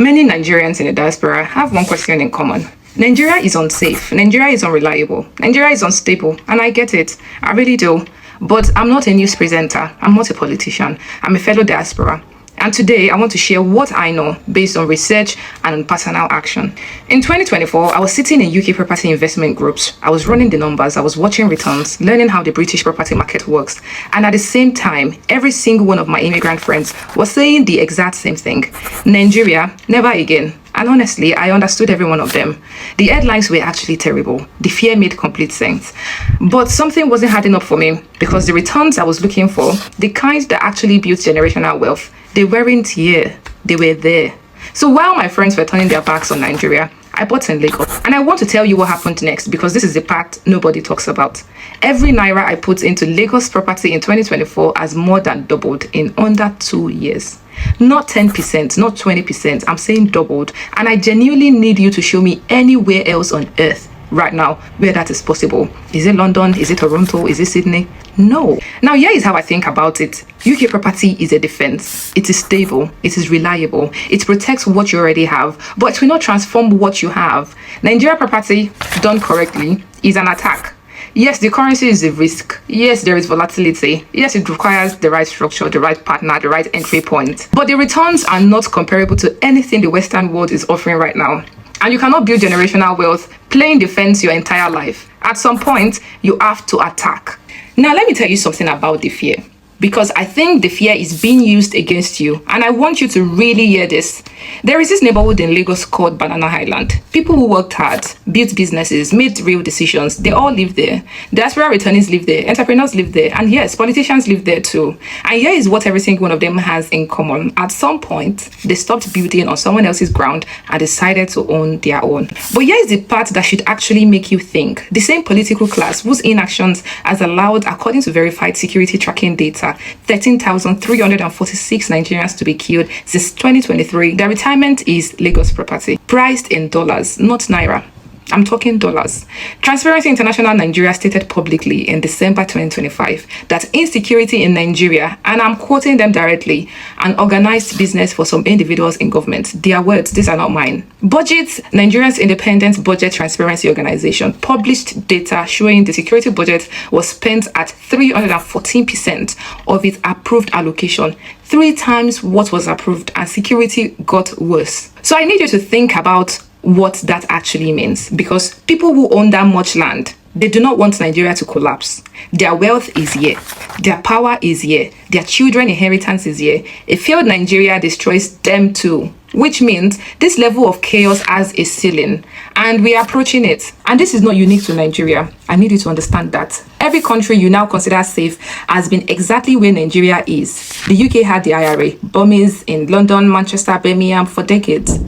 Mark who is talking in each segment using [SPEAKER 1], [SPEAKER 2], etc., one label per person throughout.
[SPEAKER 1] Many Nigerians in the diaspora have one question in common. Nigeria is unsafe, Nigeria is unreliable, Nigeria is unstable, and I get it, I really do. But I'm not a news presenter, I'm not a politician, I'm a fellow diaspora. And today, I want to share what I know based on research and on personal action. In 2024, I was sitting in UK property investment groups. I was running the numbers, I was watching returns, learning how the British property market works. And at the same time, every single one of my immigrant friends was saying the exact same thing. Nigeria, never again. And honestly, I understood every one of them. The headlines were actually terrible. The fear made complete sense. But something wasn't adding up for me because the returns I was looking for, the kind that actually built generational wealth, they weren't here, they were there. So while my friends were turning their backs on Nigeria, I bought in Lagos. And I want to tell you what happened next because this is the part nobody talks about. Every naira I put into Lagos property in 2024 has more than doubled in under 2 years. Not 10%, not 20%, I'm saying doubled. And I genuinely need you to show me anywhere else on earth right now where that is possible. Is it London? Is it Toronto? Is it Sydney? No. Now here is how I think about it. UK property is a defense. It is stable. It is reliable. It protects what you already have, but it will not transform what you have. Nigeria property, done correctly, is an attack. Yes, the currency is a risk. Yes, there is volatility. Yes, it requires the right structure, the right partner, the right entry point. But the returns are not comparable to anything the Western world is offering right now. And you cannot build generational wealth playing defense your entire life. At some point, you have to attack. Now, let me tell you something about the fear. Because I think the fear is being used against you. And I want you to really hear this. There is this neighborhood in Lagos called Banana Island. People who worked hard, built businesses, made real decisions, they all live there. Diaspora returnees live there, entrepreneurs live there, and yes, politicians live there too. And here is what every single one of them has in common. At some point, they stopped building on someone else's ground and decided to own their own. But here is the part that should actually make you think. The same political class whose inactions has allowed, according to verified security tracking data, 13,346 Nigerians to be killed since 2023. Their retirement is Lagos property, priced in dollars, not naira. I'm talking dollars. Transparency International Nigeria stated publicly in December 2025 that insecurity in Nigeria, and I'm quoting them directly, an organized business for some individuals in government. Their words, these are not mine. Budgets, Nigeria's independent budget transparency organization, published data showing the security budget was spent at 314% of its approved allocation, 3 times what was approved, and security got worse. So I need you to think about what that actually means, because people who own that much land, they do not want Nigeria to collapse. Their wealth is here, their power is here, their children inheritance is here. A failed Nigeria destroys them too, which means this level of chaos has a ceiling and we are approaching it. And this is not unique to Nigeria. I need you to understand that every country you now consider safe has been exactly where Nigeria is. The UK had the IRA, bombings in London, Manchester, Birmingham for decades.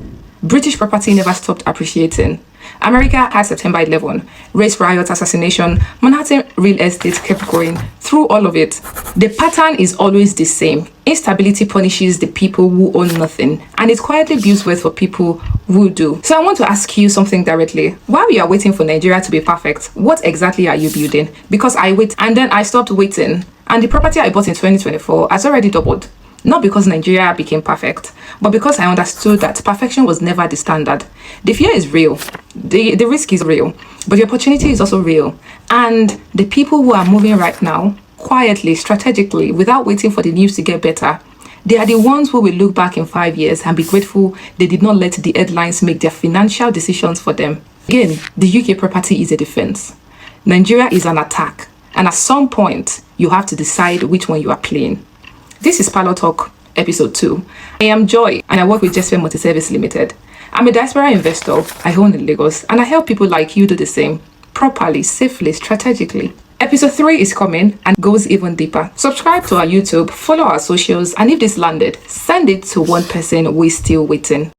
[SPEAKER 1] British property never stopped appreciating. America had September 11, race riots, assassination, Manhattan real estate kept going. Through all of it, the pattern is always the same. Instability punishes the people who own nothing, and it quietly builds wealth for people who do. So I want to ask you something directly. While we are waiting for Nigeria to be perfect, what exactly are you building? Because I wait and then I stopped waiting, and the property I bought in 2024 has already doubled. Not because Nigeria became perfect, but because I understood that perfection was never the standard. The fear is real, the risk is real, but the opportunity is also real. And the people who are moving right now, quietly, strategically, without waiting for the news to get better, they are the ones who will look back in 5 years and be grateful they did not let the headlines make their financial decisions for them. Again, the UK property is a defense. Nigeria is an attack. And at some point, you have to decide which one you are playing. This is Parlour Talk, episode 2. I am Joy, and I work with JESFEM Multi-Service Limited. I'm a diaspora investor. I own in Lagos, and I help people like you do the same, properly, safely, strategically. Episode 3 is coming and goes even deeper. Subscribe to our YouTube, follow our socials, and if this landed, send it to one person who is still waiting.